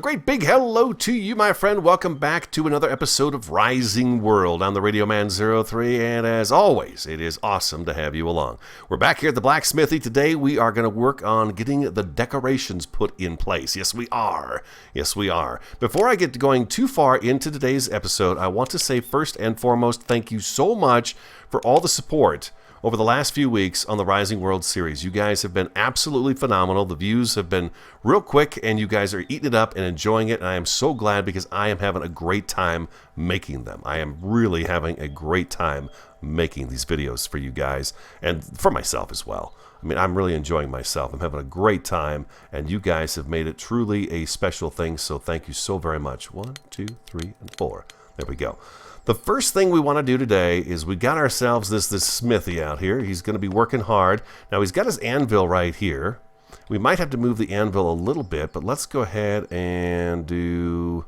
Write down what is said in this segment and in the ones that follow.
great big hello to you, my friend. Welcome back to another episode of Rising World. I'm the Radio Man 03, and as always, it is awesome to have you along. We're back here at the blacksmithy. Today, we are going to work on getting the decorations put in place. Yes, we are. Yes, we are. Before I get going too far into today's episode, I want to say first and foremost, thank you so much for all the support over the last few weeks on the Rising World series. You guys have been absolutely phenomenal. The views have been real quick, and you guys are eating it up and enjoying it, and I am so glad because I am having a great time making them. I am really having a great time making these videos for you guys, and for myself as well. I mean, I'm really enjoying myself. I'm having a great time, and you guys have made it truly a special thing, so thank you so very much. 1, 2, 3, and 4. There we go. The first thing we want to do today is we got ourselves this Smithy out here. He's going to be working hard. Now, he's got his anvil right here. We might have to move the anvil a little bit, but let's go ahead and do...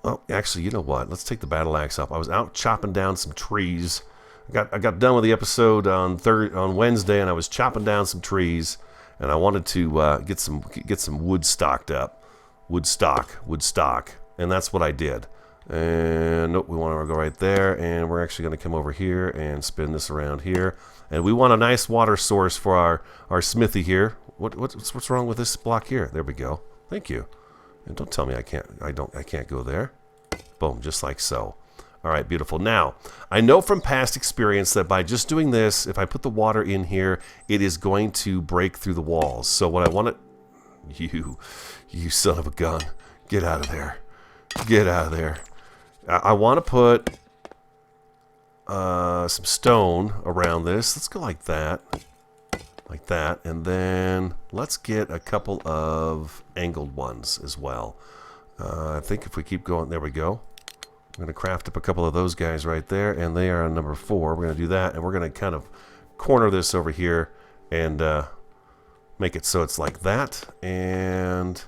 Oh, actually, you know what? Let's take the battle axe up. I was out chopping down some trees. I got done with the episode on Wednesday, and I was chopping down some trees, and I wanted to get some wood stocked up. Wood stock, and that's what I did. And nope, we want to go right there, and we're actually going to come over here and spin this around here, and we want a nice water source for our smithy here. What's wrong with this block here? There we go. Thank you. And don't tell me I can't go there. Boom, just like so. All right, beautiful. Now, I know from past experience that by just doing this, if I put the water in here, it is going to break through the walls. So what I want to... You son of a gun. Get out of there. Get out of there. I want to put some stone around this. Let's go like that. Like that. And then let's get a couple of angled ones as well. I think if we keep going, there we go. I'm going to craft up a couple of those guys right there, and they are on number 4. We're going to do that, and we're going to kind of corner this over here and make it so it's like that and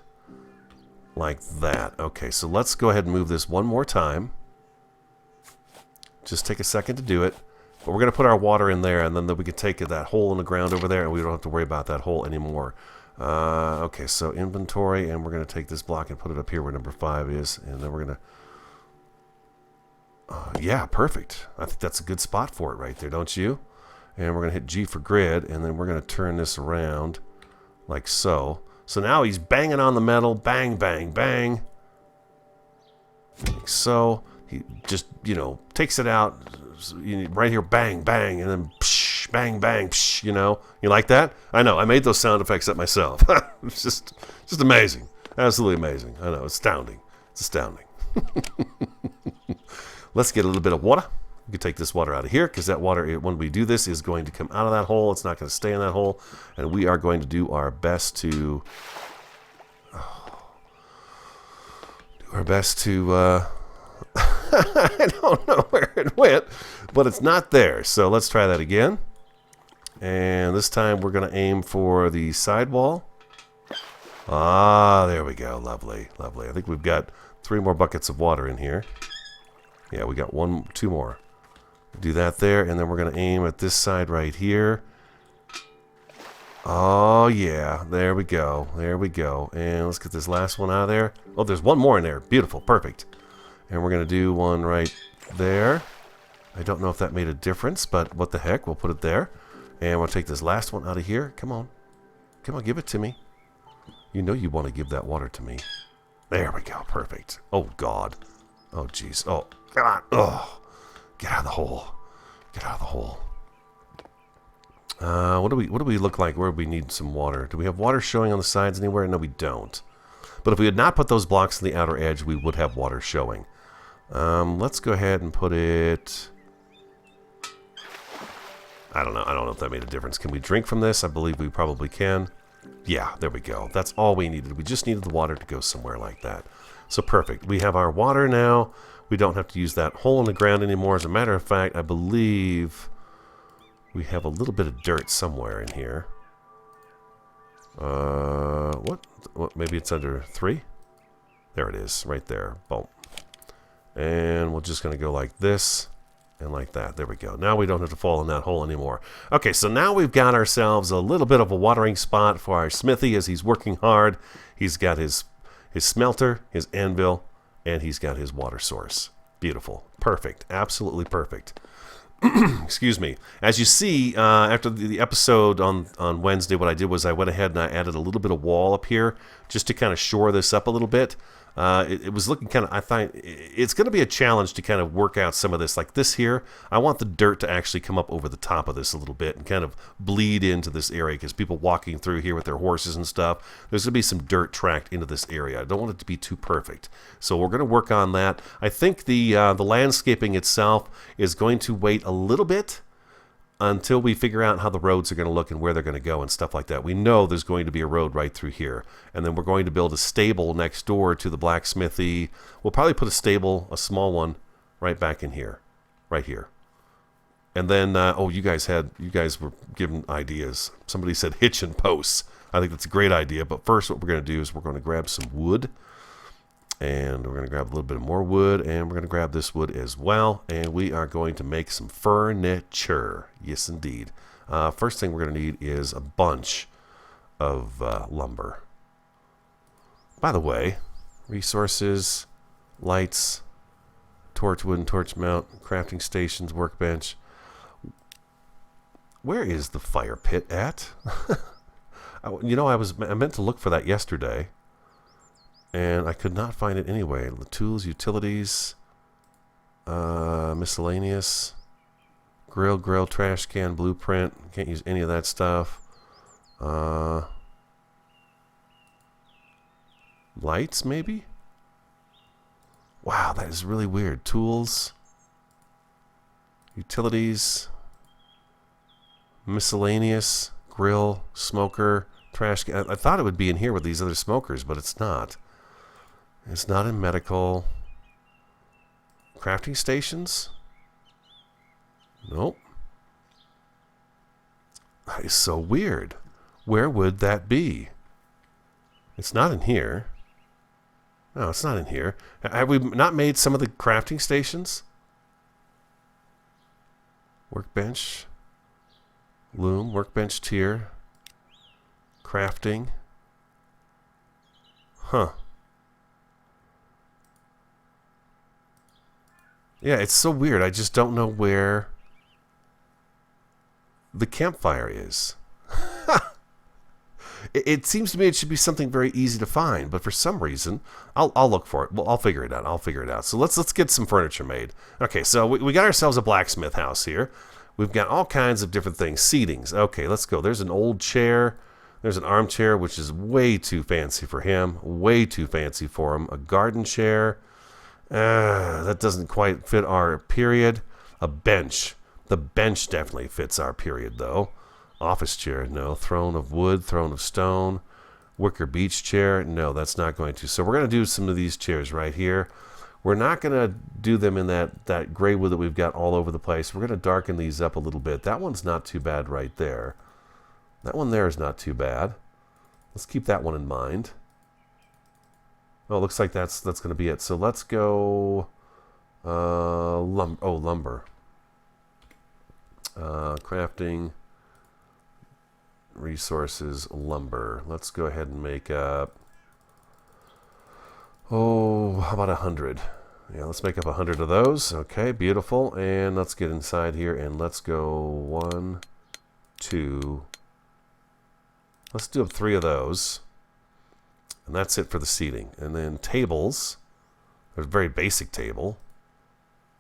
like that. Okay, so let's go ahead and move this one more time. Just take a second to do it. But we're going to put our water in there, and then we can take that hole in the ground over there, and we don't have to worry about that hole anymore. Okay, so inventory, and we're going to take this block and put it up here where number 5 is, and then we're going to... yeah, perfect. I think that's a good spot for it right there, don't you? And we're going to hit G for grid, and then we're going to turn this around like so. So now he's banging on the metal, bang, bang, bang. Like so. He just, takes it out right here, bang, bang, and then psh, bang, bang, psh, You like that? I know, I made those sound effects up myself. It's just amazing. Absolutely amazing. I know, astounding. It's astounding. Let's get a little bit of water. We can take this water out of here because that water, when we do this, is going to come out of that hole. It's not going to stay in that hole. And we are going to do our best to... I don't know where it went, but it's not there. So let's try that again. And this time we're going to aim for the sidewall. Ah, there we go. Lovely, lovely. I think we've got 3 more buckets of water in here. Yeah, we got 2 more. Do that there, and then we're going to aim at this side right here. Oh, yeah. There we go. There we go. And let's get this last one out of there. Oh, there's 1 more in there. Beautiful. Perfect. And we're going to do one right there. I don't know if that made a difference, but what the heck. We'll put it there. And we'll take this last one out of here. Come on. Come on, give it to me. You know you want to give that water to me. There we go. Perfect. Oh, God. Oh, jeez. Oh, God. Oh. Get out of the hole. Get out of the hole. What do we look like where we need some water? Do we have water showing on the sides anywhere? No, we don't. But if we had not put those blocks on the outer edge, we would have water showing. Let's go ahead and put it... I don't know if that made a difference. Can we drink from this? I believe we probably can. Yeah, there we go. That's all we needed. We just needed the water to go somewhere like that. So perfect. We have our water now. We don't have to use that hole in the ground anymore. As a matter of fact, I believe we have a little bit of dirt somewhere in here. What? Maybe it's under 3? There it is, right there. Boom. And we're just going to go like this and like that. There we go. Now we don't have to fall in that hole anymore. Okay, so now we've got ourselves a little bit of a watering spot for our smithy as he's working hard. He's got his his smelter, his anvil, and he's got his water source. Beautiful. Perfect. Absolutely perfect. Excuse me. As you see, after the episode on Wednesday, what I did was I went ahead and I added a little bit of wall up here just to kind of shore this up a little bit. It was looking kind of, I find it's going to be a challenge to kind of work out some of this. Like this here, I want the dirt to actually come up over the top of this a little bit and kind of bleed into this area, because people walking through here with their horses and stuff, there's going to be some dirt tracked into this area. I don't want it to be too perfect. So we're going to work on that. I think the landscaping itself is going to wait a little bit until we figure out how the roads are going to look and where they're going to go and stuff like that. We know there's going to be a road right through here. And then we're going to build a stable next door to the blacksmithy. We'll probably put a stable, a small one, right back in here. Right here. And then, you guys were giving ideas. Somebody said hitch and posts. I think that's a great idea. But first what we're going to do is we're going to grab some wood. And we're going to grab a little bit more wood, and we're going to grab this wood as well, and we are going to make some furniture. Yes, indeed. First thing we're going to need is a bunch of lumber. By the way, resources, lights, torch, wooden torch mount, crafting stations, workbench. Where is the fire pit at? I meant to look for that yesterday. And I could not find it anyway. The tools, utilities, miscellaneous, grill, trash can, blueprint. Can't use any of that stuff. Lights, maybe? Wow, that is really weird. Tools, utilities, miscellaneous, grill, smoker, trash can. I thought it would be in here with these other smokers, but it's not. It's not in medical. Crafting stations? Nope. That is so weird. Where would that be? It's not in here. No, it's not in here. Have we not made some of the crafting stations? Workbench. Loom. Workbench tier. Crafting. Huh. Yeah, it's so weird. I just don't know where the campfire is. It seems to me it should be something very easy to find, but for some reason, I'll look for it. Well, I'll figure it out. So let's get some furniture made. Okay, so we got ourselves a blacksmith house here. We've got all kinds of different things. Seatings. Okay, let's go. There's an old chair. There's an armchair, which is way too fancy for him. Way too fancy for him. A garden chair. That doesn't quite fit our period. A bench. The bench definitely fits our period, though. Office chair, no. Throne of wood, throne of stone. Wicker beach chair, no, that's not going to. So we're going to do some of these chairs right here. We're not going to do them in that gray wood that we've got all over the place. We're going to darken these up a little bit. That one's not too bad right there. That one there is not too bad. Let's keep that one in mind. Oh, it looks like that's going to be it. So let's go lumber. Crafting, resources, lumber. Let's go ahead and make up, how about 100? Yeah, let's make up 100 of those. Okay, beautiful. And let's get inside here and let's go 1, 2. Let's do up 3 of those. And that's it for the seating. And then tables. There's a very basic table.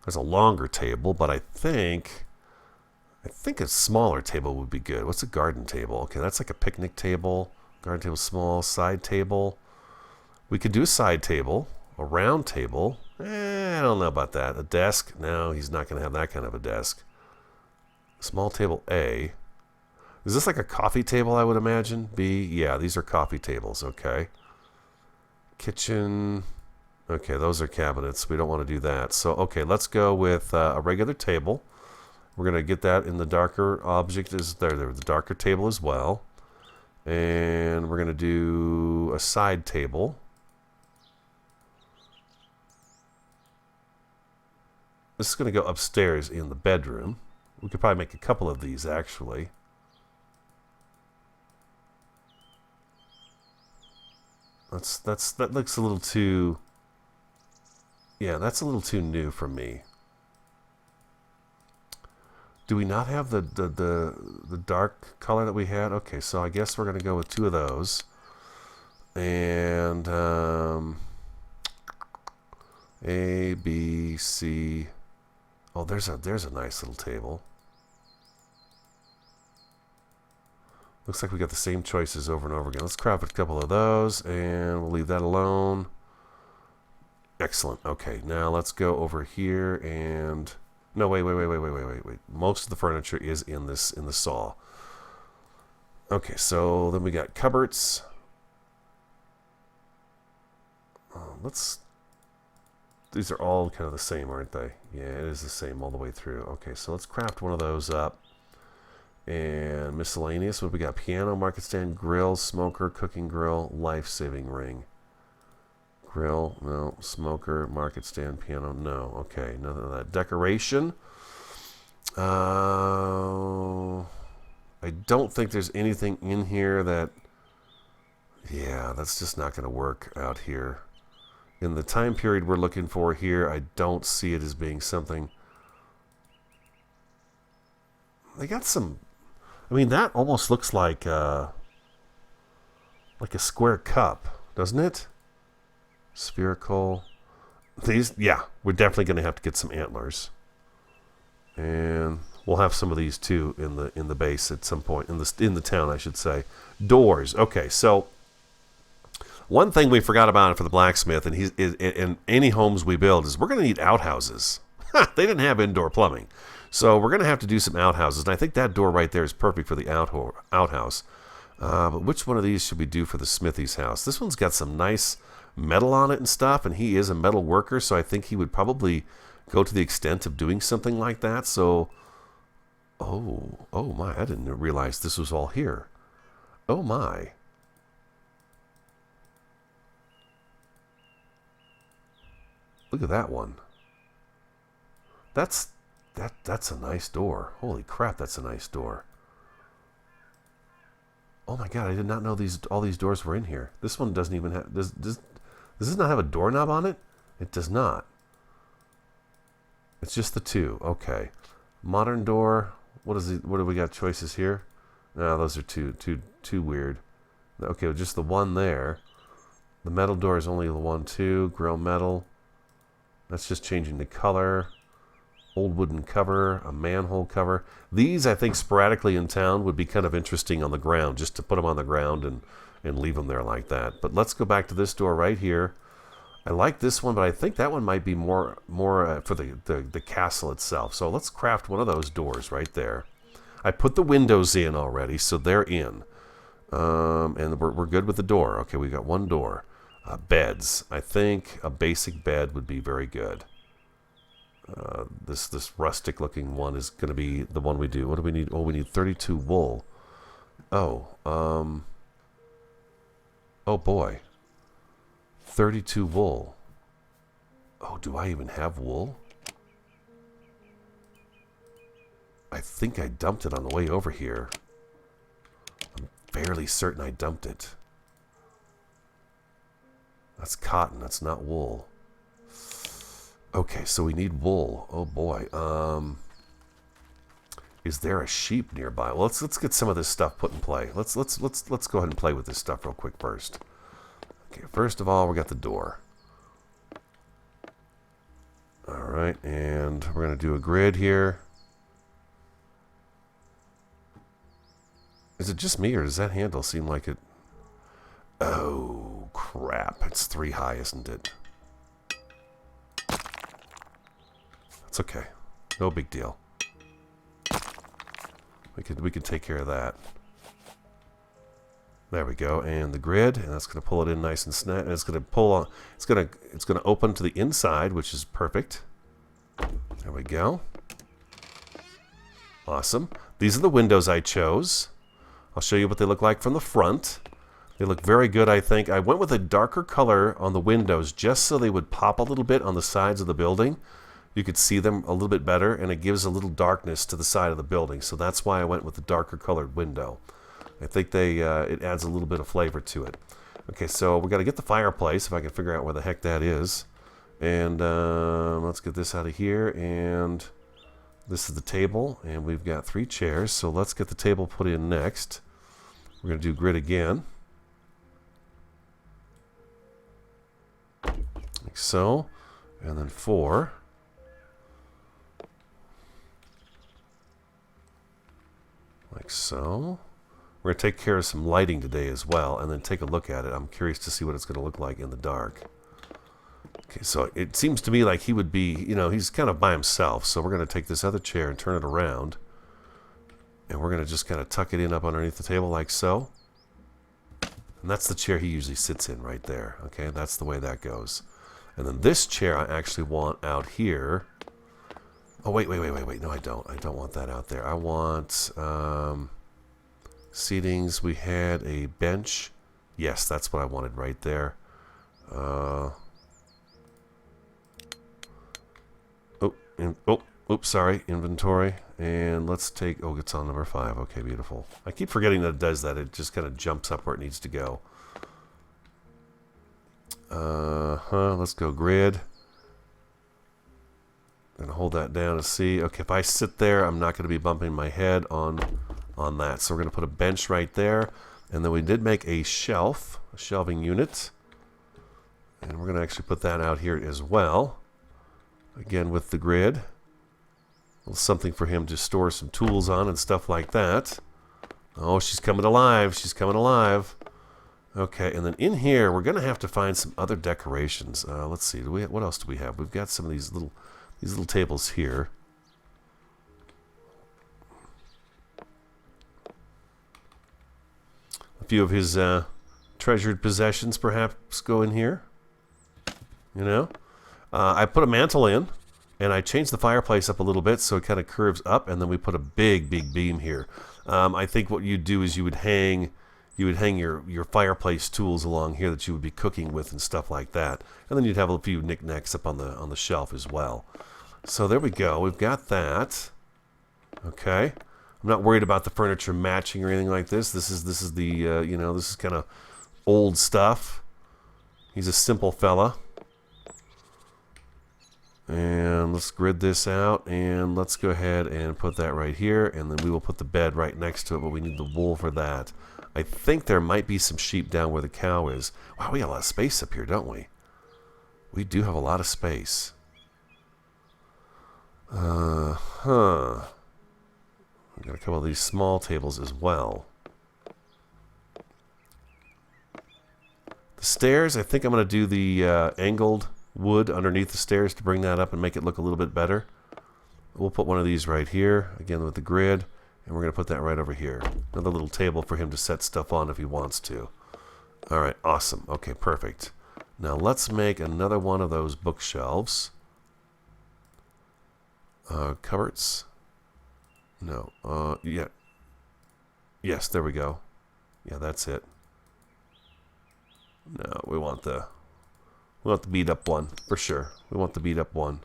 There's a longer table, but I think a smaller table would be good. What's a garden table? Okay, that's like a picnic table. Garden table, small. Side table. We could do a side table. A round table. I don't know about that. A desk? No, he's not going to have that kind of a desk. Small table A. Is this like a coffee table, I would imagine? B? Yeah, these are coffee tables. Okay. Kitchen. Okay, those are cabinets. We don't want to do that. So, okay, let's go with a regular table. We're going to get that in the darker object. Is there the darker table as well. And we're going to do a side table. This is going to go upstairs in the bedroom. We could probably make a couple of these, actually. That looks a little too. Yeah, that's a little too new for me. Do we not have the dark color that we had? Okay, so I guess we're going to go with 2 of those. And A, B, C. Oh, there's a nice little table. Looks like we got the same choices over and over again. Let's craft a couple of those, and we'll leave that alone. Excellent. Okay, now let's go over here and... No, wait. Most of the furniture is in the saw. Okay, so then we got cupboards. These are all kind of the same, aren't they? Yeah, it is the same all the way through. Okay, so let's craft one of those up. And miscellaneous, what we got? Piano, market stand, grill, smoker, cooking grill, life-saving ring. Grill, no. Smoker, market stand, piano, no. Okay, none of that. Decoration. I don't think there's anything in here that... Yeah, that's just not going to work out here. In the time period we're looking for here, I don't see it as being something... They got some... I mean, that almost looks like a square cup, doesn't it? Spherical. These, yeah, we're definitely going to have to get some antlers, and we'll have some of these too in the base at some point in the town, I should say. Doors. Okay, so one thing we forgot about for the blacksmith, and in any homes we build, is we're going to need outhouses. They didn't have indoor plumbing. So we're going to have to do some outhouses, and I think that door right there is perfect for the outhouse. But which one of these should we do for the Smithy's house? This one's got some nice metal on it and stuff, and he is a metal worker, so I think he would probably go to the extent of doing something like that. So, oh my, I didn't realize this was all here. Oh my. Look at that one. That's a nice door. Holy crap, that's a nice door. Oh my god, I did not know all these doors were in here. This one doesn't even have... Does this not have a doorknob on it? It does not. It's just the 2. Okay. Modern door. What do we got choices here? No, those are too weird. Okay, just the one there. The metal door is only the 1, 2. Grill metal. That's just changing the color. Old wooden cover, a manhole cover. These, I think, sporadically in town would be kind of interesting on the ground, just to put them on the ground and leave them there like that. But let's go back to this door right here. I like this one, but I think that one might be more for the castle itself. So let's craft one of those doors right there. I put the windows in already, so they're in. And we're good with the door. Okay, we got one door. Beds. I think a basic bed would be very good. This rustic looking one is going to be the one we do. What do we need? Oh, we need 32 wool. Oh boy. 32 wool. Oh, do I even have wool? I think I dumped it on the way over here. I'm fairly certain I dumped it. That's cotton, that's not wool. Okay, so we need wool. Oh boy. Is there a sheep nearby? Well, let's get some of this stuff put in play. Let's go ahead and play with this stuff real quick first. Okay, first of all, we got the door. All right, and we're gonna do a grid here. Is it just me, or does that handle seem like it? Oh crap! It's 3 high, isn't it? It's okay. No big deal. We could take care of that. There we go. And the grid, and that's going to pull it in nice and snap. And it's going to pull on. It's going to open to the inside, which is perfect. There we go. Awesome. These are the windows I chose. I'll show you what they look like from the front. They look very good, I think. I went with a darker color on the windows just so they would pop a little bit on the sides of the building. You could see them a little bit better, and it gives a little darkness to the side of the building. So that's why I went with the darker colored window. I think it adds a little bit of flavor to it. Okay, so we got to get the fireplace, if I can figure out where the heck that is. And let's get this out of here. And this is the table. And we've got 3 chairs. So let's get the table put in next. We're going to do grid again. Like so. And then 4. Like so. We're going to take care of some lighting today as well, and then take a look at it. I'm curious to see what it's going to look like in the dark. Okay, so it seems to me like he would be, you know, he's kind of by himself. So we're going to take this other chair and turn it around. And we're going to just kind of tuck it in up underneath the table like so. And that's the chair he usually sits in right there. Okay, that's the way that goes. And then this chair I actually want out here. Oh, wait. No, I don't. I don't want that out there. I want... seatings, we had a bench. Yes, that's what I wanted right there. Oops, sorry, inventory. And let's take, it's on number 5. Okay, beautiful. I keep forgetting that it does that. It just kind of jumps up where it needs to go. Let's go grid. I'm going to hold that down to see. Okay, if I sit there, I'm not going to be bumping my head on that. So we're going to put a bench right there. And then we did make a shelf, a shelving unit. And we're going to actually put that out here as well. Again with the grid. Something for him to store some tools on and stuff like that. Oh, she's coming alive. She's coming alive. Okay, and then in here, we're going to have to find some other decorations. Let's see. What else do we have? We've got some of these little tables here. A few of his treasured possessions perhaps go in here. You know? I put a mantle in, and I changed the fireplace up a little bit so it kind of curves up, and then we put a big beam here. I think what you'd do is you would hang your fireplace tools along here that you would be cooking with and stuff like that. And then you'd have a few knickknacks up on the shelf as well. So there we go. We've got that. Okay. I'm not worried about the furniture matching or anything like this. This is the this is kind of old stuff. He's a simple fella. And let's grid this out, and let's go ahead and put that right here, and then we will put the bed right next to it, but we need the wool for that. I think there might be some sheep down where the cow is. Wow, we got a lot of space up here, don't we? We do have a lot of space. We've got a couple of these small tables as well. The stairs, I think I'm going to do the angled wood underneath the stairs to bring that up and make it look a little bit better. We'll put one of these right here, again with the grid, and we're going to put that right over here. Another little table for him to set stuff on if he wants to. Alright, awesome. Okay, perfect. Now let's make another one of those bookshelves. Cupboards? No. Yeah. Yes, there we go. Yeah, that's it. No, we want the beat up one, for sure. We want the beat up one.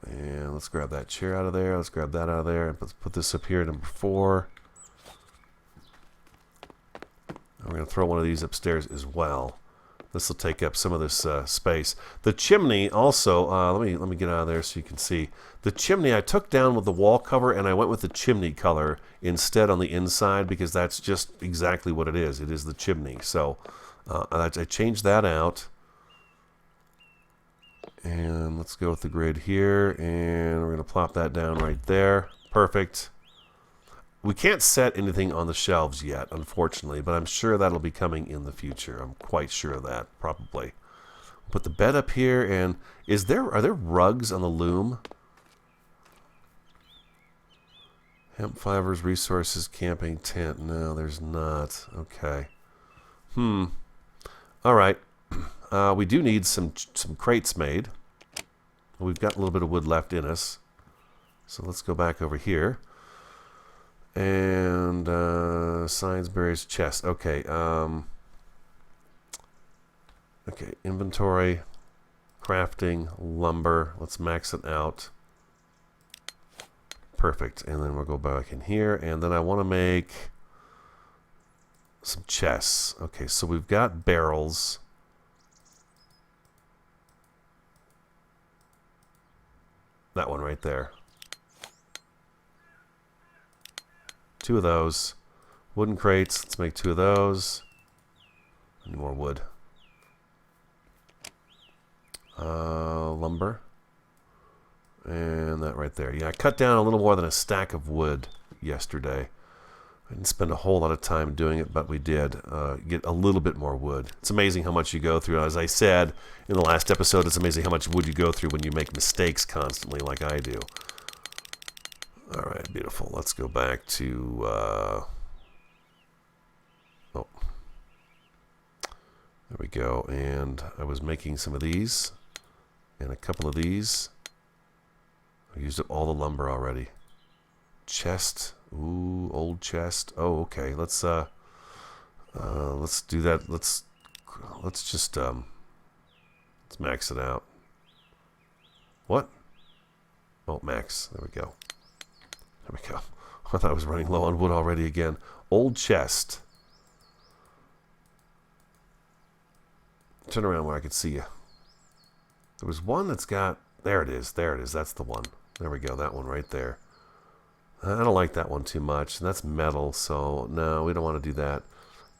And let's grab that chair out of there. Let's grab that out of there. And let's put this up here, number 4. And we're going to throw one of these upstairs as well. This will take up some of this space. The chimney also, let me get out of there so you can see. The chimney I took down with the wall cover, and I went with the chimney color instead on the inside because that's just exactly what it is. It is the chimney. So I changed that out. And let's go with the grid here, and we're going to plop that down right there. Perfect. We can't set anything on the shelves yet, unfortunately, but I'm sure that'll be coming in the future. I'm quite sure of that, probably. Put the bed up here, and are there rugs on the loom? Hemp fibers, resources, camping tent. No, there's not. Okay. All right. We do need some crates made. We've got a little bit of wood left in us. So let's go back over here. And signs, berries, chest. Okay. Okay, inventory, crafting, lumber. Let's max it out. Perfect. And then we'll go back in here. And then I want to make some chests. Okay, so we've got barrels. That one right there. 2 of those. Wooden crates. Let's make 2 of those. Any more wood? Lumber. And that right there. Yeah, I cut down a little more than a stack of wood yesterday. I didn't spend a whole lot of time doing it, but we did get a little bit more wood. It's amazing how much you go through. As I said in the last episode, it's amazing how much wood you go through when you make mistakes constantly like I do. All right, beautiful. Let's go back to... oh. There we go. And I was making some of these and a couple of these. I used up all the lumber already. Chest. Ooh, old chest. Oh, okay. Let's do that. Let's just let's max it out. What? Oh, max. There we go. There we go. I thought I was running low on wood already again. Old chest. Turn around where I could see you. There was one that's got... There it is. There it is. That's the one. There we go. That one right there. I don't like that one too much. That's metal, so no, we don't want to do that.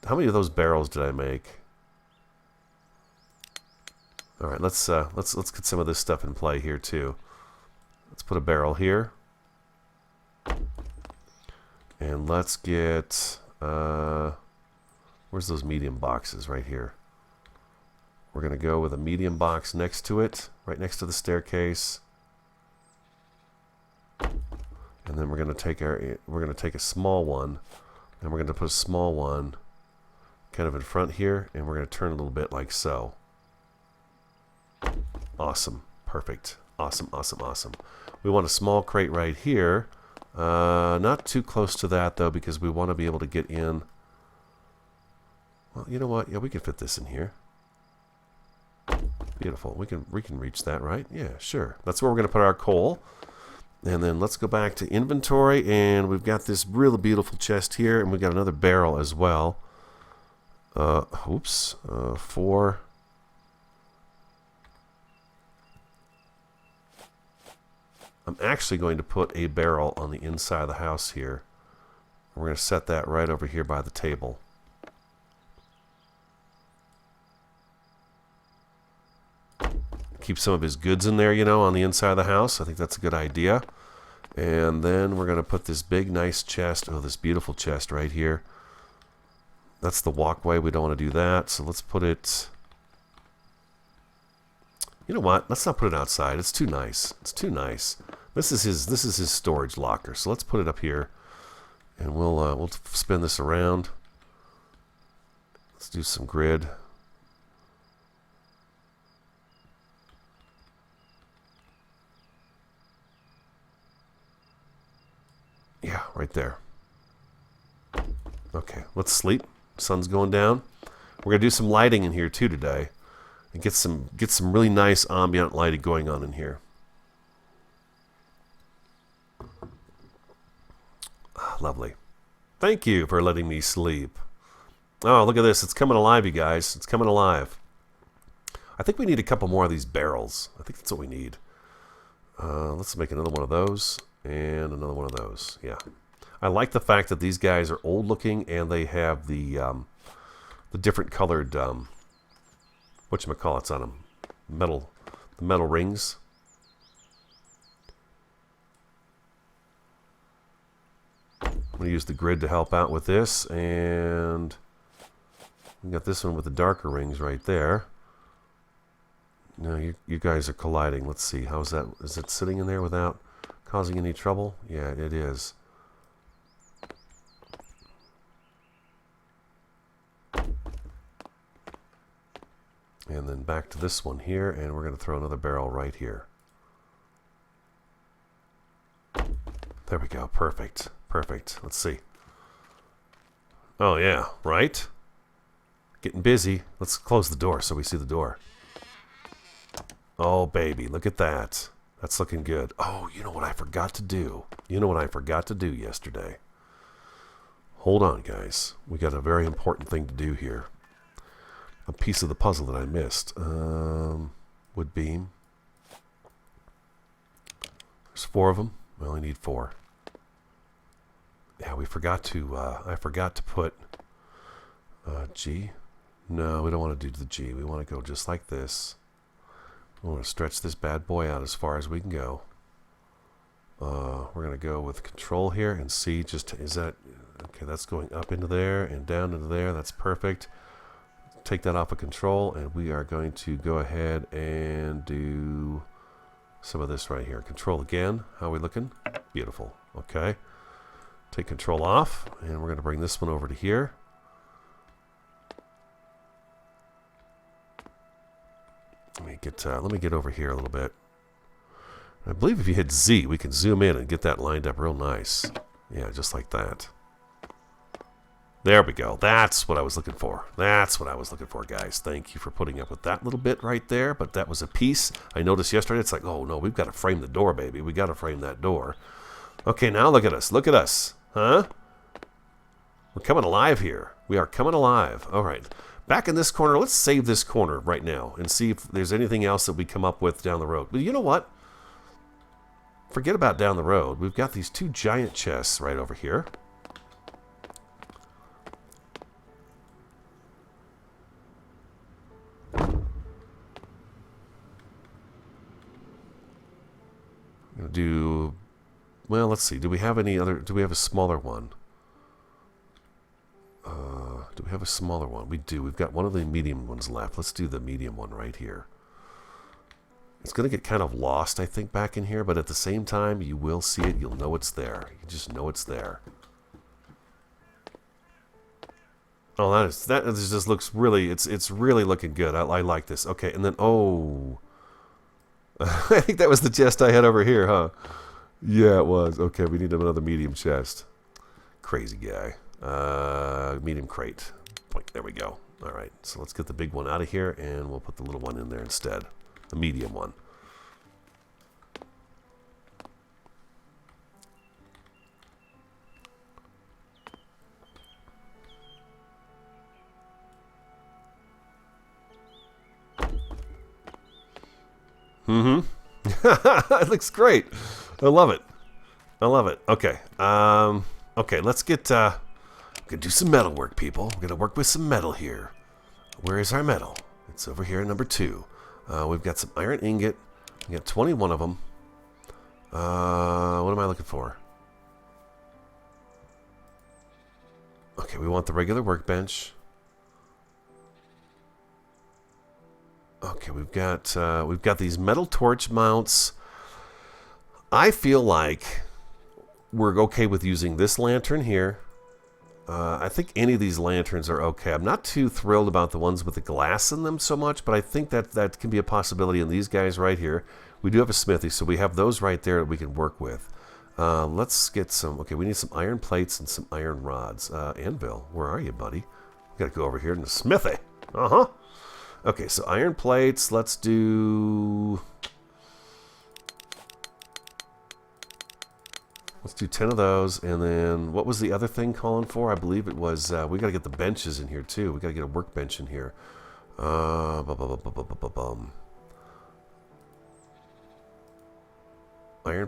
How many of those barrels did I make? All right, let's get some of this stuff in play here too. Let's put a barrel here, and let's get where's those medium boxes? Right here. We're gonna go with a medium box next to it, right next to the staircase. And then we're going to take a small one, and we're going to put a small one kind of in front here, and we're going to turn a little bit like so. Awesome. Perfect. Awesome, awesome, awesome. We want a small crate right here. Not too close to that, though, because we want to be able to get in. Well, you know what? Yeah, we can fit this in here. Beautiful. We can reach that, right? Yeah, sure. That's where we're going to put our coal. And then let's go back to inventory, and we've got this really beautiful chest here, and we've got another barrel as well. 4. I'm actually going to put a barrel on the inside of the house here. We're going to set that right over here by the table. Keep some of his goods in there, you know, on the inside of the house. I think that's a good idea. And then we're going to put this big, nice chest. Oh, this beautiful chest right here. That's the walkway. We don't want to do that. So let's put it... You know what? Let's not put it outside. It's too nice. It's too nice. This is his storage locker. So let's put it up here. And we'll spin this around. Let's do some grid. Yeah, right there. Okay, let's sleep. Sun's going down. We're gonna do some lighting in here too today, and get some really nice ambient lighting going on in here. Lovely. Thank you for letting me sleep. Oh, look at this. It's coming alive, you guys. It's coming alive. I think we need a couple more of these barrels. I think that's what we need. Let's make another one of those. And another one of those. Yeah. I like the fact that these guys are old looking, and they have the different colored whatchamacallits on them. The metal rings. I'm going to use the grid to help out with this, and we got this one with the darker rings right there. No, you guys are colliding. Let's see. How's that? Is it sitting in there without causing any trouble? Yeah, it is. And then back to this one here, and we're going to throw another barrel right here. There we go. Perfect. Perfect. Let's see. Oh, yeah. Right? Getting busy. Let's close the door so we see the door. Oh, baby. Look at that. That's looking good. Oh, you know what I forgot to do? You know what I forgot to do yesterday? Hold on, guys. We got a very important thing to do here. A piece of the puzzle that I missed. Wood beam. There's 4 of them. We only need 4. Yeah, we forgot to, I forgot to put G. No, we don't want to do the G. We want to go just like this. We want to stretch this bad boy out as far as we can go. We're going to go with control here and see just, is that, okay, that's going up into there and down into there. That's perfect. Take that off of control, and we are going to go ahead and do some of this right here. Control again. How are we looking? Beautiful. Okay. Take control off, and we're going to bring this one over to here. Let me get over here a little bit. I believe if you hit Z, we can zoom in and get that lined up real nice. Yeah, just like that. There we go. That's what I was looking for. That's what I was looking for, guys. Thank you for putting up with that little bit right there. But that was a piece. I noticed yesterday, it's like, oh, no, we've got to frame the door, baby. We got to frame that door. Okay, now look at us. Look at us. Huh? We're coming alive here. We are coming alive. All right. Back in this corner, let's save this corner right now and see if there's anything else that we come up with down the road. But you know what? Forget about down the road. We've got these 2 giant chests right over here. Do, well, let's see. Do we have any other? Do we have a smaller one? Do we have a smaller one? We do. We've got one of the medium ones left. Let's do the medium one right here. It's going to get kind of lost, I think, back in here, but at the same time, you will see it. You'll know it's there. You just know it's there. Oh, that just looks really. It's really looking good. I like this. Okay, and then oh. I think that was the chest I had over here, huh? Yeah, it was. Okay, we need another medium chest. Crazy guy. Medium crate. There we go. All right, so let's get the big one out of here, and we'll put the little one in there instead. The medium one. It looks great. I love it. I love it. Okay. Okay, let's get we're gonna do some metal work, people. We're gonna work with some metal here. Where is our metal? It's over here at number 2. We've got some iron ingot. We got 21 of them. What am I looking for? Okay, we want the regular workbench. Okay, we've got these metal torch mounts. I feel like we're okay with using this lantern here. I think any of these lanterns are okay. I'm not too thrilled about the ones with the glass in them so much, but I think that can be a possibility in these guys right here. We do have a smithy, so we have those right there that we can work with. Let's get some. Okay, we need some iron plates and some iron rods. Anvil, where are you, buddy? We gotta go over here to the smithy. Okay, so iron plates. Let's do 10 of those, and then what was the other thing calling for? I believe it was we got to get the benches in here too. We got to get a workbench in here. Iron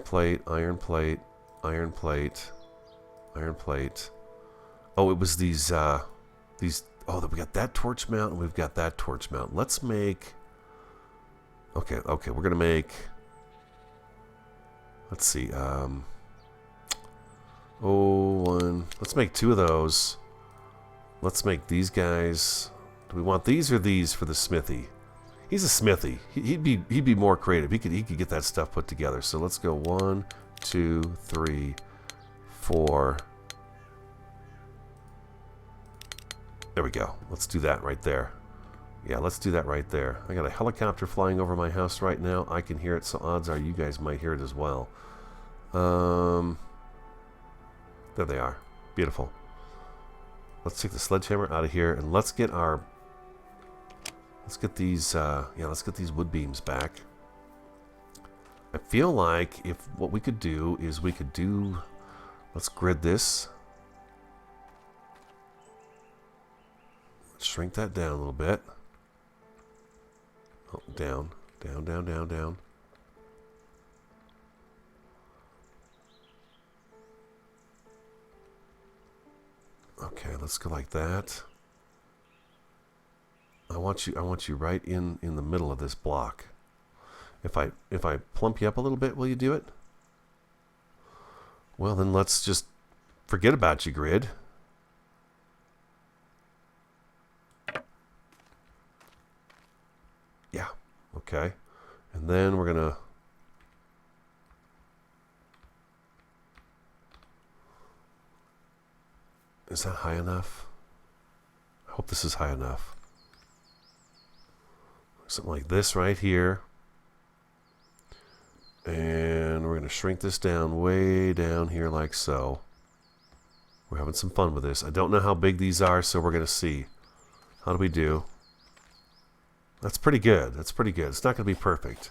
plate, iron plate, iron plate, iron plate. Oh, it was these. Oh, we got that torch mount and we've got that torch mount. Let's make. Okay, we're gonna make. Let's see. Let's make 2 of those. Let's make these guys. Do we want these or these for the smithy? He's a smithy. He'd be more creative. He could get that stuff put together. So let's go 1, 2, 3, 4. There we go. Let's do that right there. Yeah, let's do that right there. I got a helicopter flying over my house right now. I can hear it, so odds are you guys might hear it as well. There they are. Beautiful. Let's take the sledgehammer out of here and let's get these let's get these wood beams back. I feel like if what we could do is let's grid this. shrink that down a little bit. Oh, down, down, down, down, down. Okay, let's go like that. I want you right in the middle of this block. If I plump you up a little bit, will you do it? Well, then let's just forget about you, grid. Yeah, okay. And then we're gonna is that high enough? I hope this is high enough. Something like this right here. And we're going to shrink this down way down here like so. We're having some fun with this. I don't know how big these are, so we're going to see. How do we do? That's pretty good. That's pretty good. It's not going to be perfect.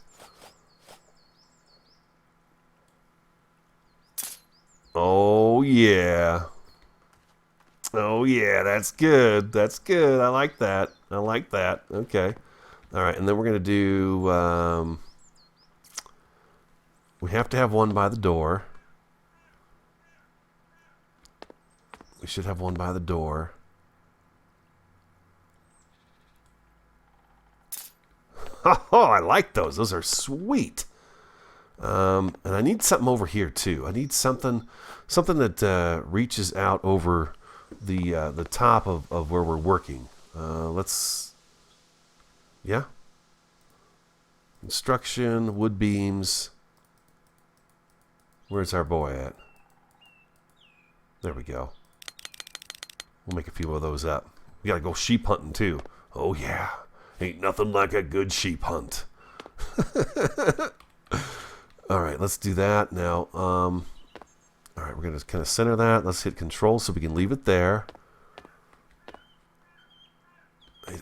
Oh, yeah. Oh, yeah. That's good. That's good. I like that. I like that. Okay. All right. And then we're going to do... we have to have one by the door. We should have one by the door. Oh, I like those. Those are sweet. And I need something over here too. I need something that reaches out over the top of where we're working. Let's, yeah. Construction, wood beams. Where's our boy at? There we go. We'll make a few of those up. We gotta go sheep hunting too. Oh yeah. Ain't nothing like a good sheep hunt. Alright, let's do that now. Alright, we're gonna kind of center that. Let's hit control so we can leave it there.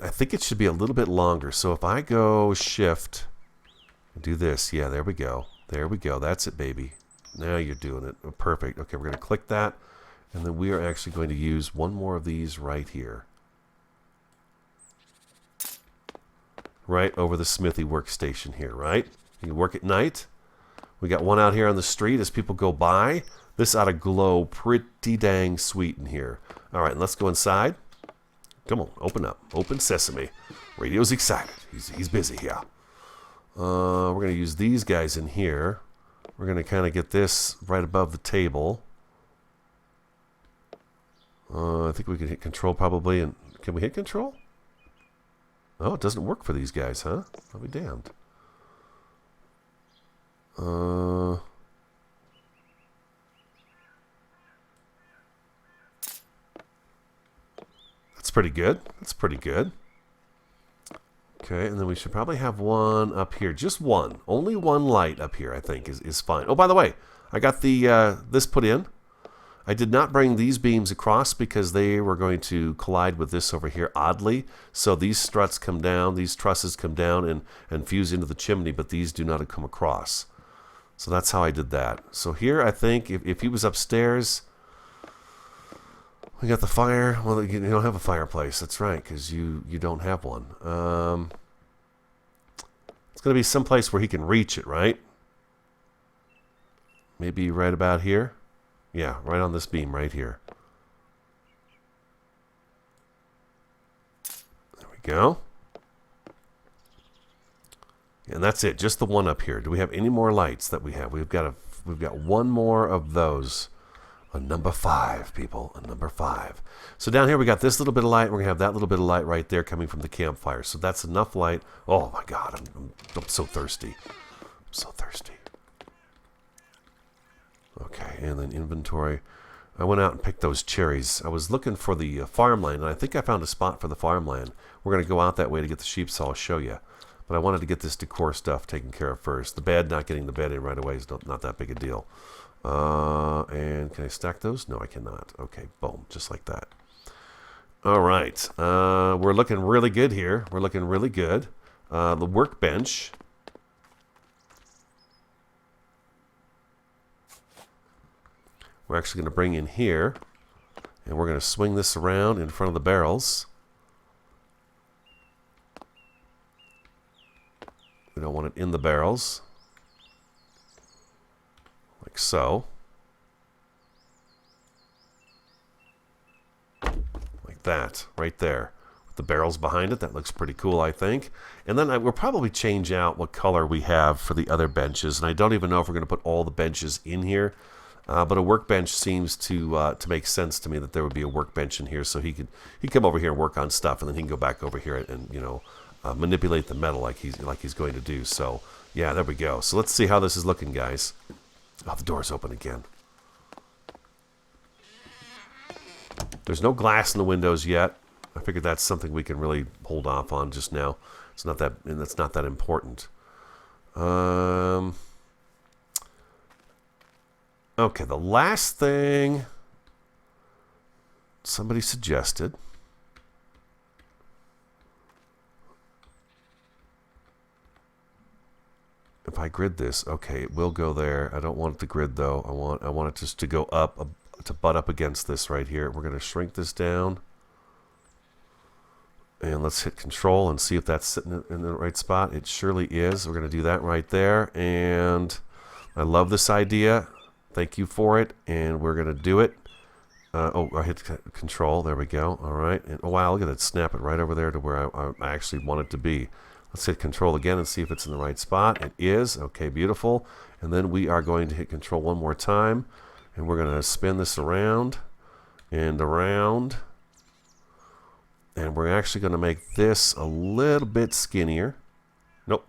I think it should be a little bit longer. So if I go shift and do this, yeah, there we go. There we go. That's it, baby. Now you're doing it. Oh, perfect. Okay, we're going to click that. And then we are actually going to use one more of these right here. Right over the Smithy workstation here, right? You can work at night. We got one out here on the street as people go by. This ought to glow pretty dang sweet in here. All right, let's go inside. Come on, open up. Open sesame. Radio's excited. He's busy here. We're going to use these guys in here. We're going to kind of get this right above the table. I think we can hit control probably. And can we hit control? Oh, it doesn't work for these guys, huh? I'll be damned. That's pretty good. That's pretty good. Okay, and then we should probably have one up here. Just one. Only one light up here, I think, is fine. Oh, by the way, I got the this put in. I did not bring these beams across because they were going to collide with this over here oddly. So these struts come down, these trusses come down and fuse into the chimney, but these do not come across. So that's how I did that. So here, I think, if he was upstairs... We got the fire. Well, you don't have a fireplace. That's right, because you don't have one. It's going to be someplace where he can reach it, right? Maybe right about here? Yeah, right on this beam right here. There we go. And that's it. Just the one up here. Do we have any more lights that we have? We've got one more of those. A number 5, people. A number 5. So down here we got this little bit of light. We're going to have that little bit of light right there coming from the campfire. So that's enough light. Oh my God, I'm so thirsty. I'm so thirsty. Okay, and then inventory. I went out and picked those cherries. I was looking for the farmland, and I think I found a spot for the farmland. We're going to go out that way to get the sheep, so I'll show you. But I wanted to get this decor stuff taken care of first. The bed, not getting the bed in right away is not that big a deal. And can I stack those? No, I cannot. Okay, boom, just like that. All right, we're looking really good here. We're looking really good. The workbench. We're actually going to bring in here, and we're going to swing this around in front of the barrels. We don't want it in the barrels. Like so. Like that, right there. With the barrels behind it, that looks pretty cool, I think. And then we'll probably change out what color we have for the other benches. And I don't even know if we're going to put all the benches in here. But a workbench seems to make sense to me, that there would be a workbench in here, so he'd come over here and work on stuff, and then he can go back over here and you know, manipulate the metal like he's going to do. So yeah, there we go. So let's see how this is looking, guys. Oh, the door's open again. There's no glass in the windows yet. I figured that's something we can really hold off on just now. It's not that, and that's not that important. Okay, the last thing somebody suggested. If I grid this, okay, it will go there. I don't want it to grid though. I want it just to go up, to butt up against this right here. We're going to shrink this down. And let's hit control and see if that's sitting in the right spot. It surely is. We're going to do that right there. And I love this idea. Thank you for it. And we're going to do it. Oh, I hit control. There we go. All right. And, oh, wow, look at it. Snap it right over there to where I actually want it to be. Let's hit control again and see if it's in the right spot. It is. Okay, beautiful. And then we are going to hit control one more time. And we're going to spin this around and around. And we're actually going to make this a little bit skinnier. Nope.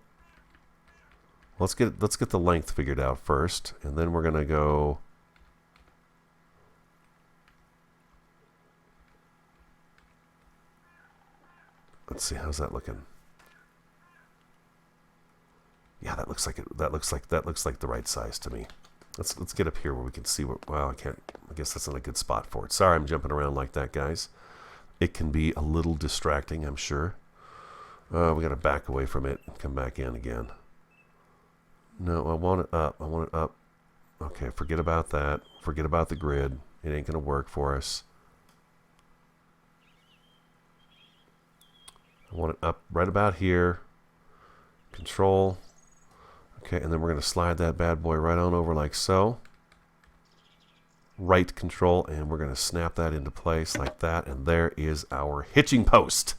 Let's get the length figured out first, and then we're going to go. Let's see, how's that looking? Yeah, that looks like it. That looks like the right size to me. Let's get up here where we can see what. Well, I can't. I guess that's not a good spot for it. Sorry, I'm jumping around like that, guys. It can be a little distracting, I'm sure. We got to back away from it and come back in again. No, I want it up. I want it up. Okay, forget about that. Forget about the grid. It ain't going to work for us. I want it up right about here. Control. Okay, and then we're going to slide that bad boy right on over like so. Right control, and we're going to snap that into place like that, and there is our hitching post.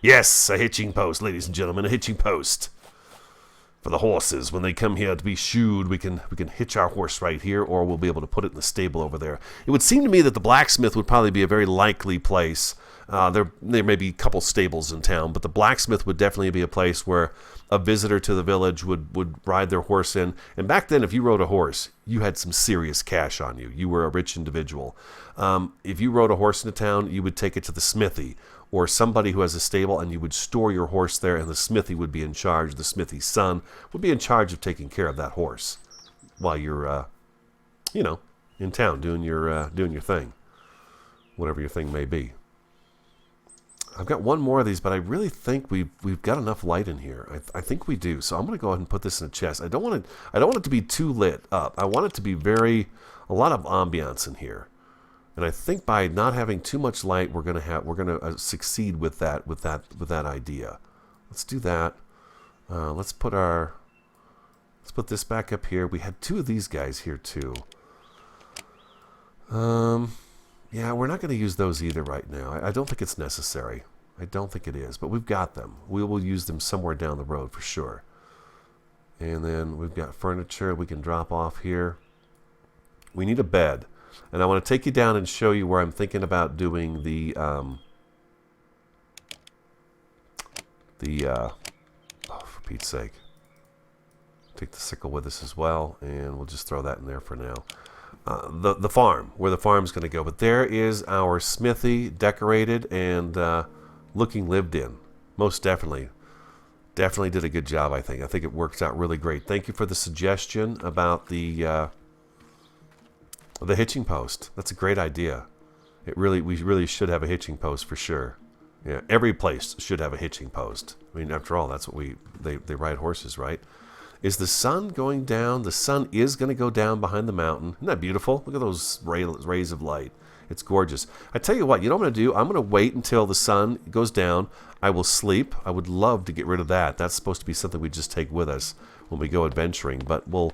Yes, a hitching post, ladies and gentlemen, a hitching post for the horses. When they come here to be shoed, we can hitch our horse right here, or we'll be able to put it in the stable over there. It would seem to me that the blacksmith would probably be a very likely place. There may be a couple stables in town, but the blacksmith would definitely be a place where a visitor to the village would ride their horse in. And back then, if you rode a horse, you had some serious cash on you. You were a rich individual. If you rode a horse into town, you would take it to the smithy or somebody who has a stable, and you would store your horse there, and the smithy would be in charge. The smithy's son would be in charge of taking care of that horse while you're, you know, in town doing your thing, whatever your thing may be. I've got one more of these, but I really think we've got enough light in here. I think we do. So I'm going to go ahead and put this in a chest. I don't want it to be too lit up. I want it to be a lot of ambiance in here. And I think by not having too much light, we're going to succeed with that idea. Let's do that. Let's put this back up here. We had two of these guys here too. Yeah, we're not going to use those either right now. I don't think it's necessary. I don't think it is, but we've got them. We will use them somewhere down the road for sure. And then we've got furniture we can drop off here. We need a bed. And I want to take you down and show you where I'm thinking about doing oh, for Pete's sake. Take the sickle with us as well, and we'll just throw that in there for now. The farm, where the farm's going to go. But there is our smithy, decorated and looking lived in. Most definitely. Definitely did a good job, I think. I think it works out really great. Thank you for the suggestion about the hitching post. That's a great idea. We really should have a hitching post for sure. Yeah, every place should have a hitching post. I mean, after all, that's what they ride horses, right? Is the sun going down? The sun is going to go down behind the mountain. Isn't that beautiful? Look at those rays of light. It's gorgeous. I tell you what I'm going to do. I'm going to wait until the sun goes down. I will sleep. I would love to get rid of that. That's supposed to be something we just take with us when we go adventuring. But we'll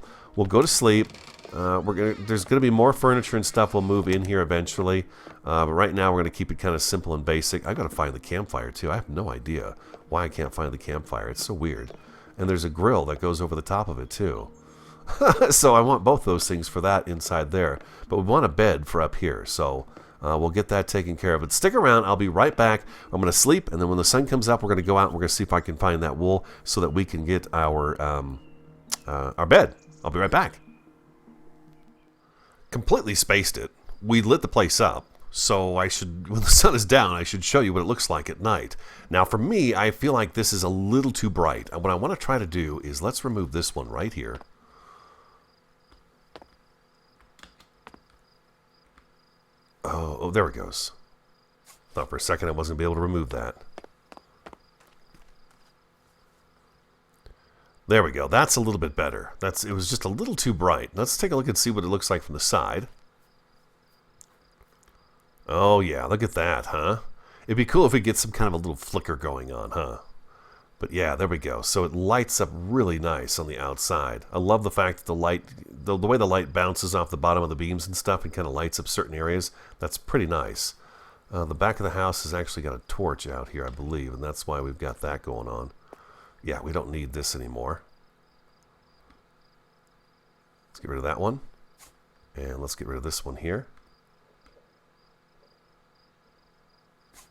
go to sleep. There's going to be more furniture and stuff we'll move in here eventually. But right now we're going to keep it kind of simple and basic. I got to find the campfire too. I have no idea why I can't find the campfire. It's so weird. And there's a grill that goes over the top of it too. So I want both those things for that inside there. But we want a bed for up here. So we'll get that taken care of. But stick around. I'll be right back. I'm going to sleep. And then when the sun comes up, we're going to go out and we're going to see if I can find that wool so that we can get our bed. I'll be right back. Completely spaced it. We lit the place up. So when the sun is down, I should show you what it looks like at night. Now for me, I feel like this is a little too bright. What I want to try to do is let's remove this one right here. Oh, there it goes. Thought for a second I wasn't going to be able to remove that. There we go. That's a little bit better. It was just a little too bright. Let's take a look and see what it looks like from the side. Oh yeah, look at that, huh? It'd be cool if we get some kind of a little flicker going on, huh? But yeah, there we go. So it lights up really nice on the outside. I love the fact that the light, the way the light bounces off the bottom of the beams and stuff and kind of lights up certain areas. That's pretty nice. The back of the house has actually got a torch out here, I believe, and that's why we've got that going on. Yeah, we don't need this anymore. Let's get rid of that one. And let's get rid of this one here.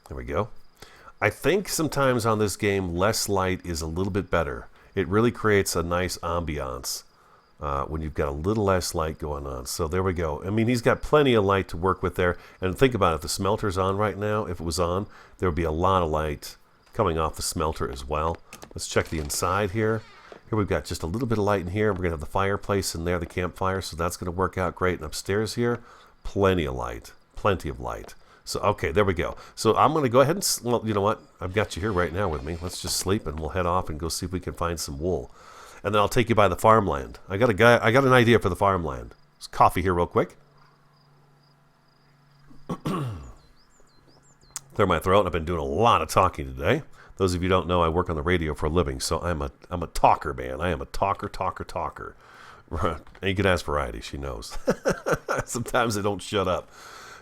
There we go. I think sometimes on this game, less light is a little bit better. It really creates a nice ambiance when you've got a little less light going on. So there we go. I mean, he's got plenty of light to work with there. And think about it, if the smelter's on right now, if it was on, there would be a lot of light coming off the smelter as well. Let's check the inside here. Here we've got just a little bit of light in here. We're going to have the fireplace in there, the campfire, so that's going to work out great. And upstairs here, plenty of light. Plenty of light. So, okay, there we go. So I'm going to go ahead and, well, you know what? I've got you here right now with me. Let's just sleep and we'll head off and go see if we can find some wool. And then I'll take you by the farmland. I got an idea for the farmland. Let's coffee here real quick. Clear my throat. I've been doing a lot of talking today. Those of you who don't know, I work on the radio for a living, so I'm a talker, man. I am a talker. And you can ask Variety, she knows. Sometimes they don't shut up.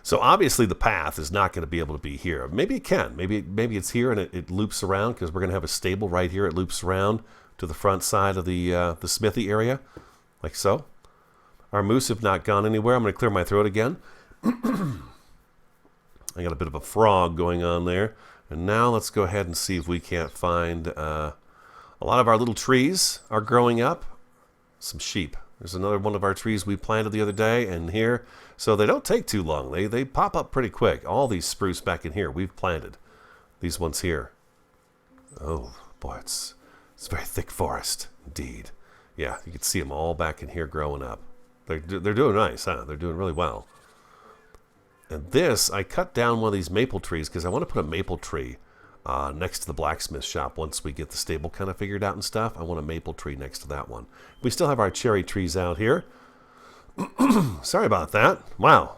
So obviously the path is not going to be able to be here. Maybe it can. Maybe it's here and it loops around because we're going to have a stable right here. It loops around to the front side of the Smithy area, like so. Our moose have not gone anywhere. I'm going to clear my throat again. I got a bit of a frog going on there. And now let's go ahead and see if we can't find a lot of our little trees are growing up. Some sheep. There's another one of our trees we planted the other day and here. So they don't take too long. They pop up pretty quick. All these spruce back in here we've planted. These ones here. Oh, boy, it's a very thick forest indeed. Yeah, you can see them all back in here growing up. They're doing nice, huh? They're doing really well. And this, I cut down one of these maple trees because I want to put a maple tree next to the blacksmith shop. Once we get the stable kind of figured out and stuff, I want a maple tree next to that one. We still have our cherry trees out here. Sorry about that. Wow.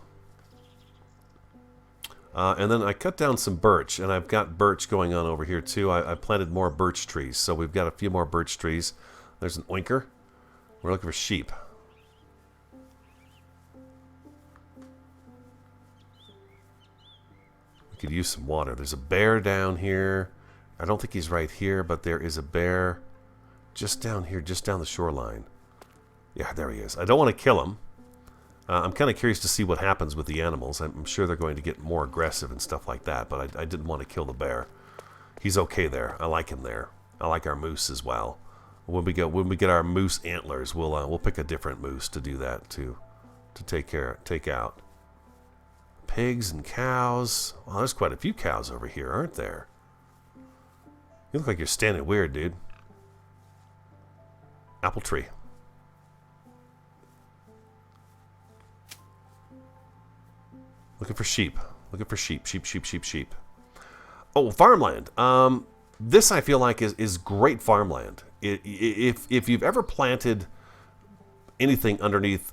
And then I cut down some birch, and I've got birch going on over here too. I planted more birch trees, so we've got a few more birch trees. There's an oinker. We're looking for sheep. We could use some water. There's a bear down here. I don't think he's right here, but there is a bear just down here, just down the shoreline. Yeah, there he is. I don't want to kill him. I'm kind of curious to see what happens with the animals. I'm sure they're going to get more aggressive and stuff like that, but I didn't want to kill the bear. He's okay there. I like him there. I like our moose as well. When we get our moose antlers, we'll pick a different moose to do that to take out. Pigs and cows. Well, there's quite a few cows over here, aren't there? You look like you're standing weird, dude. Apple tree. Looking for sheep. Looking for sheep. Sheep. Oh, farmland. This I feel like is great farmland. If you've ever planted anything underneath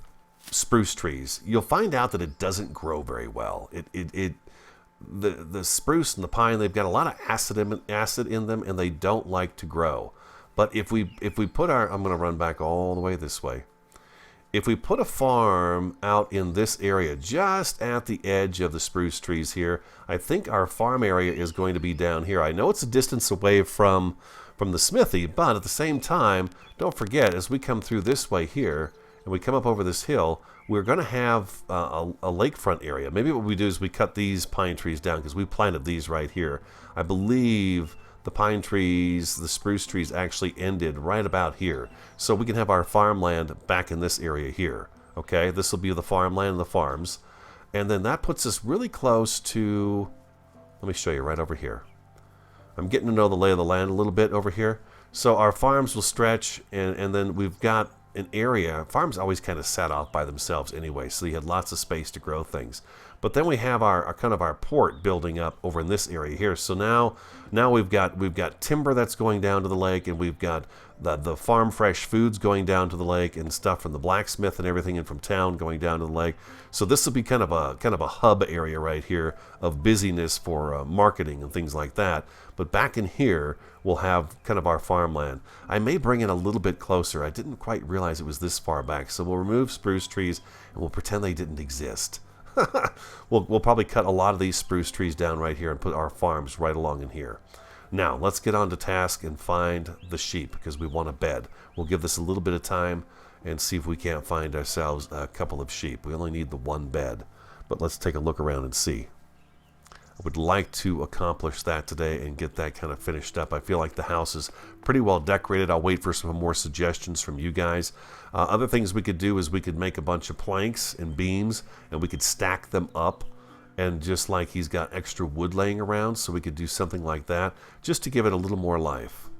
spruce trees, you'll find out that it doesn't grow very well. The spruce and the pine, they've got a lot of acid in them, and they don't like to grow. But if we put I'm going to run back all the way this way. If we put a farm out in this area, just at the edge of the spruce trees here, I think our farm area is going to be down here. I know it's a distance away from the smithy, but at the same time, don't forget, as we come through this way here, and we come up over this hill, we're going to have a lakefront area. Maybe what we do is we cut these pine trees down, because we planted these right here. I believe the pine trees, the spruce trees actually ended right about here. So we can have our farmland back in this area here. Okay, this will be the farmland and the farms. And then that puts us really close to, let me show you right over here. I'm getting to know the lay of the land a little bit over here. So our farms will stretch, and then we've got an area. Farms always kind of sat off by themselves anyway, so you had lots of space to grow things. But then we have our kind of our port building up over in this area here. So now we've got timber that's going down to the lake, and we've got the farm fresh foods going down to the lake, and stuff from the blacksmith and everything in from town going down to the lake. So this will be kind of a hub area right here of busyness for marketing and things like that. But back in here, we'll have kind of our farmland. I may bring it a little bit closer. I didn't quite realize it was this far back. So we'll remove spruce trees, and we'll pretend they didn't exist. We'll probably cut a lot of these spruce trees down right here and put our farms right along in here. Now, let's get on to task and find the sheep, because we want a bed. We'll give this a little bit of time and see if we can't find ourselves a couple of sheep. We only need the one bed, but let's take a look around and see. I would like to accomplish that today and get that kind of finished up. I feel like the house is pretty well decorated. I'll wait for some more suggestions from you guys. Other things we could do is we could make a bunch of planks and beams, and we could stack them up, and just like he's got extra wood laying around, so we could do something like that just to give it a little more life.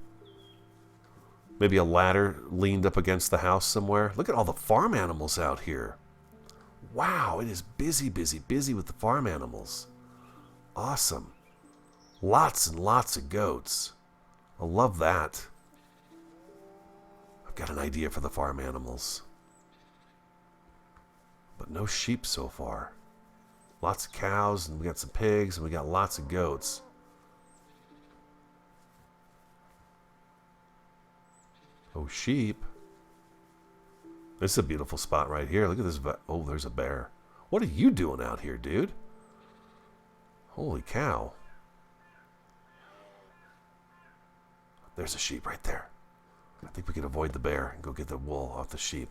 Maybe a ladder leaned up against the house somewhere. Look at all the farm animals out here. Wow, it is busy, busy, busy with the farm animals. Awesome. Lots and lots of goats. I love that. I've got an idea for the farm animals. But no sheep so far. Lots of cows, and we got some pigs, and we got lots of goats. Oh, sheep. This is a beautiful spot right here. Look at this. Oh, there's a bear. What are you doing out here, dude? Holy cow. There's a sheep right there. I think we can avoid the bear and go get the wool off the sheep.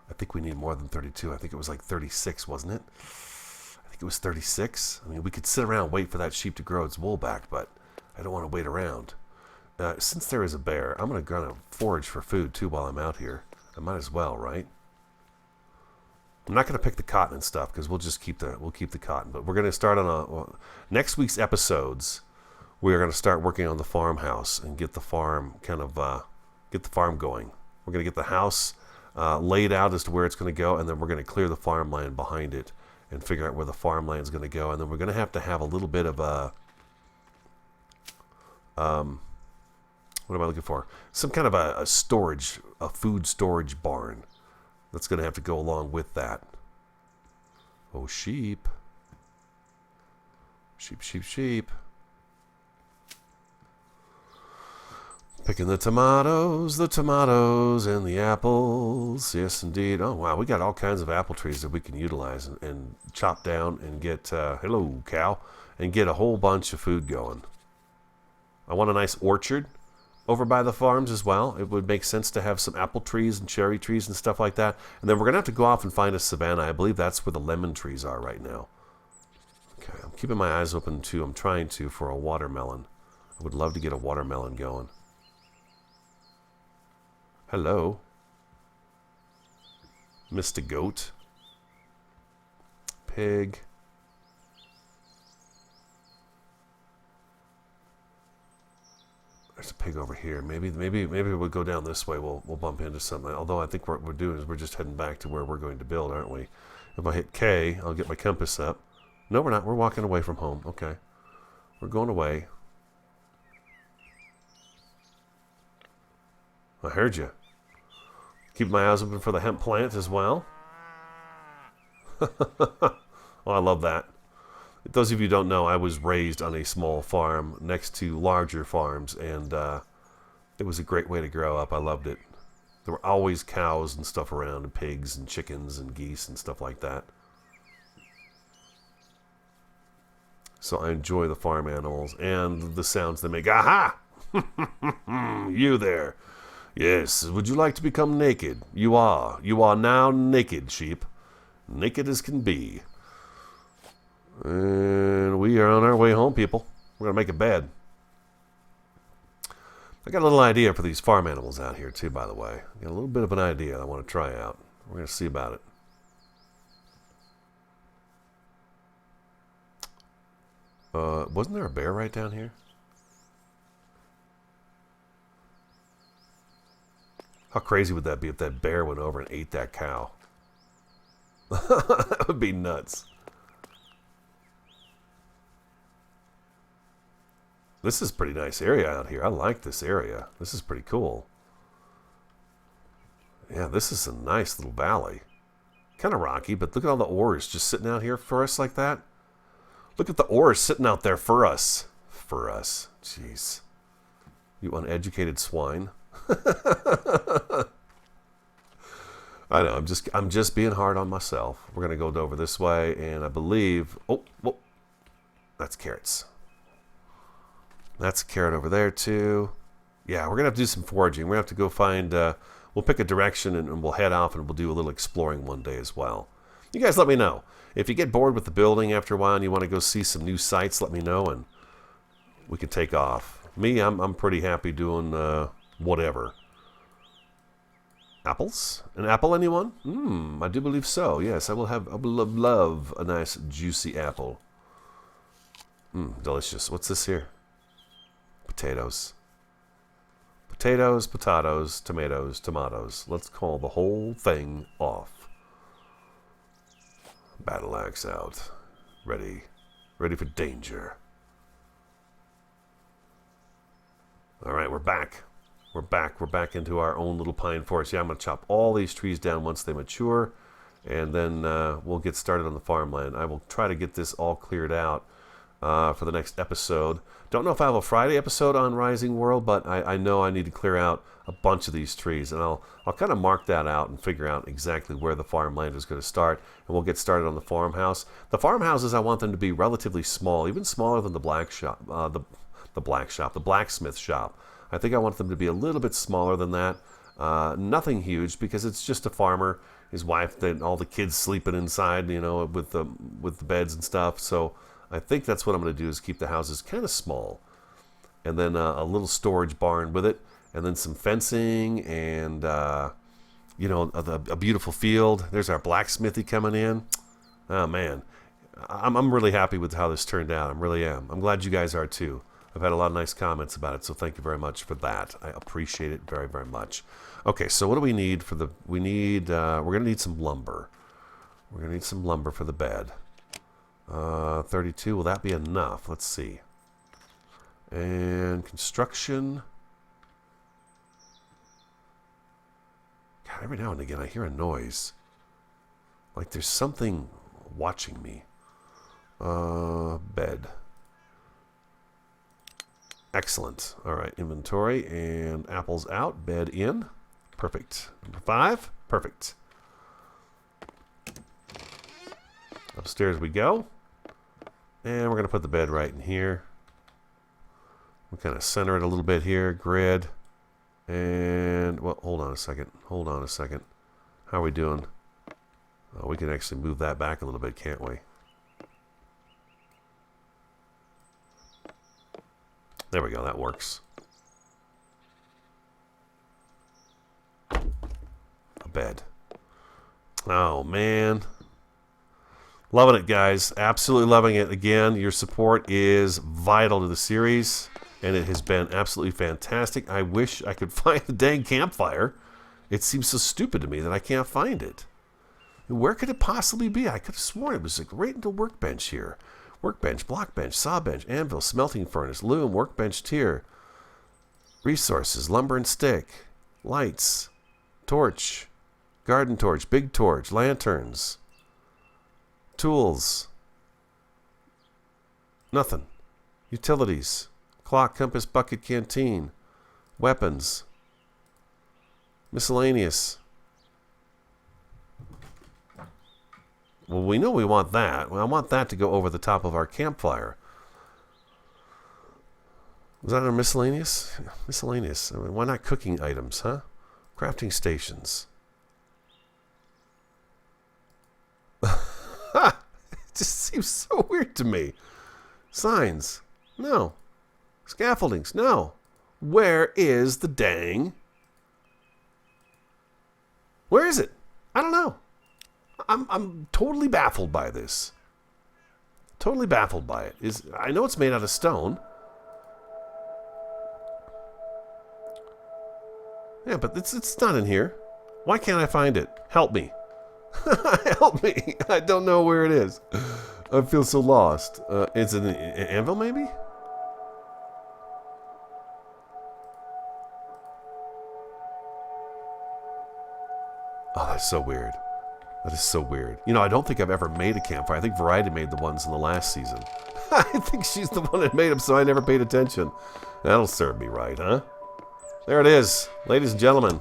I think we need more than 32. I think it was like 36, wasn't it? I think it was 36. I mean, we could sit around and wait for that sheep to grow its wool back, but I don't want to wait around. Since there is a bear, I'm going to forage for food too while I'm out here. I might as well, right? I'm not going to pick the cotton and stuff, because we'll keep the cotton. But we're going to start on next week's episodes. We are going to start working on the farmhouse and get the farm going. We're going to get the house laid out as to where it's going to go, and then we're going to clear the farmland behind it and figure out where the farmland is going to go. And then we're going to have a little bit of a what am I looking for? Some kind of a food storage barn that's going to have to go along with that. Oh, sheep. Sheep, sheep, sheep. Picking the tomatoes, and the apples. Yes, indeed. Oh, wow. We got all kinds of apple trees that we can utilize and chop down and get, hello, cow, and get a whole bunch of food going. I want a nice orchard over by the farms as well. It would make sense to have some apple trees and cherry trees and stuff like that. And then we're going to have to go off and find a savanna. I believe that's where the lemon trees are right now. Okay, I'm keeping my eyes open, too. I'm trying to for a watermelon. I would love to get a watermelon going. Hello, Mr. Goat. Pig. There's a pig over here. Maybe we'll go down this way. We'll bump into something. Although I think what we're doing is we're just heading back to where we're going to build, aren't we? If I hit K, I'll get my compass up. No, we're not. We're walking away from home. Okay. We're going away. I heard you. Keep my eyes open for the hemp plant as well. Oh, I love that. Those of you who don't know, I was raised on a small farm next to larger farms, and it was a great way to grow up. I loved it. There were always cows and stuff around, and pigs and chickens and geese and stuff like that. So I enjoy the farm animals and the sounds they make. Aha! You there. Yes, would you like to become naked? You are. You are now naked, sheep. Naked as can be. And we are on our way home, people. We're going to make a bed. I got a little idea for these farm animals out here, too, by the way. I got a little bit of an idea I want to try out. We're going to see about it. Wasn't there a bear right down here? How crazy would that be if that bear went over and ate that cow? That would be nuts. This is a pretty nice area out here. I like this area. This is pretty cool. Yeah, this is a nice little valley. Kind of rocky, but look at all the ores just sitting out here for us like that. Look at the ores sitting out there for us. For us. Jeez. You uneducated swine. I know, I'm just being hard on myself. We're going to go over this way, and I believe... Oh, whoa. That's carrots. That's a carrot over there, too. Yeah, we're going to have to do some foraging. We're going to have to go find... we'll pick a direction, and we'll head off, and we'll do a little exploring one day as well. You guys let me know. If you get bored with the building after a while and you want to go see some new sites, let me know, and we can take off. Me, I'm pretty happy doing whatever. Apples? An apple, anyone? I do believe so. Yes, I will love a nice juicy apple. Delicious. What's this here? Potatoes. Potatoes, potatoes, tomatoes, tomatoes. Let's call the whole thing off. Battle axe out. Ready. Ready for danger. Alright, we're back. We're back into our own little pine forest. Yeah, I'm going to chop all these trees down once they mature, and then we'll get started on the farmland. I will try to get this all cleared out for the next episode. Don't know if I have a Friday episode on Rising World, but I know I need to clear out a bunch of these trees, and I'll kind of mark that out and figure out exactly where the farmland is going to start, and we'll get started on the farmhouse. The farmhouses, I want them to be relatively small, even smaller than the the blacksmith shop. I think I want them to be a little bit smaller than that. Nothing huge, because it's just a farmer, his wife, all the kids sleeping inside, you know, with the beds and stuff. So I think that's what I'm going to do, is keep the houses kind of small, and then a little storage barn with it, and then some fencing, and you know, a beautiful field. There's our blacksmithy coming in. Oh man, I'm really happy with how this turned out. I really am. I'm glad you guys are too. I've had a lot of nice comments about it, so thank you very much for that. I appreciate it very, very much. Okay, so what do we need for the... we're going to need some lumber. We're going to need some lumber for the bed. 32, will that be enough? Let's see. And construction. God, every now and again I hear a noise. Like there's something watching me. Bed. Excellent. All right, inventory and apples out, bed in. Perfect. Number 5. Perfect. Upstairs we go. And we're going to put the bed right in here. We'll kind of center it a little bit here. Grid. And, well, hold on a second. Hold on a second. How are we doing? Oh, we can actually move that back a little bit, can't we? There we go, that works. A bed. Oh, man. Loving it, guys. Absolutely loving it. Again, your support is vital to the series, and it has been absolutely fantastic. I wish I could find the dang campfire. It seems so stupid to me that I can't find it. Where could it possibly be? I could have sworn it was like right into workbench here. Workbench, block bench, saw bench, anvil, smelting furnace, loom, workbench tier, resources, lumber and stick. lights, torch, garden torch, big torch, lanterns, tools, nothing. Utilities, clock, compass, bucket, canteen, weapons, miscellaneous. Well, we know we want that. Well, I want that to go over the top of our campfire. Was that our miscellaneous? Miscellaneous. I mean, why not cooking items, huh? Crafting stations. It just seems so weird to me. Signs. No. Scaffoldings. No. Where is the dang? Where is it? I don't know. I'm totally baffled by this. Totally baffled by it. I know it's made out of stone. Yeah, but it's not in here. Why can't I find it? Help me. Help me. I don't know where it is. I feel so lost. It's an anvil, maybe? Oh, that's so weird. That is so weird. You know, I don't think I've ever made a campfire. I think Variety made the ones in the last season. I think she's the one that made them, so I never paid attention. That'll serve me right, huh? There it is, ladies and gentlemen.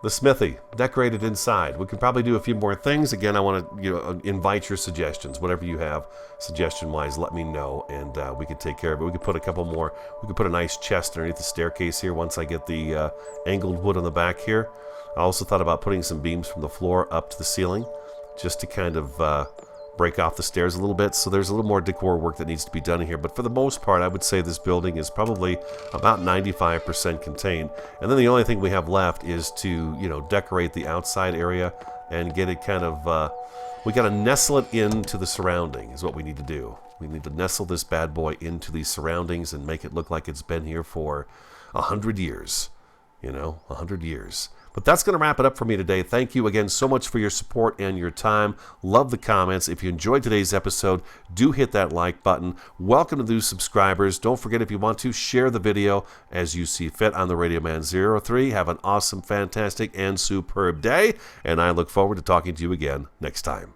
The Smithy, decorated inside. We could probably do a few more things. Again, I want to invite your suggestions. Whatever you have, suggestion-wise, let me know, and we could take care of it. We could put a couple more. We could put a nice chest underneath the staircase here once I get the angled wood on the back here. I also thought about putting some beams from the floor up to the ceiling, just to kind of break off the stairs a little bit. So there's a little more decor work that needs to be done here. But for the most part, I would say this building is probably about 95% contained. And then the only thing we have left is to, decorate the outside area and get it kind of, we got to nestle it into the surrounding is what we need to do. We need to nestle this bad boy into these surroundings and make it look like it's been here for 100 years. 100 years. But that's going to wrap it up for me today. Thank you again so much for your support and your time. Love the comments. If you enjoyed today's episode, do hit that like button. Welcome to new subscribers. Don't forget, if you want to, share the video as you see fit on the Radio Man 03. Have an awesome, fantastic, and superb day. And I look forward to talking to you again next time.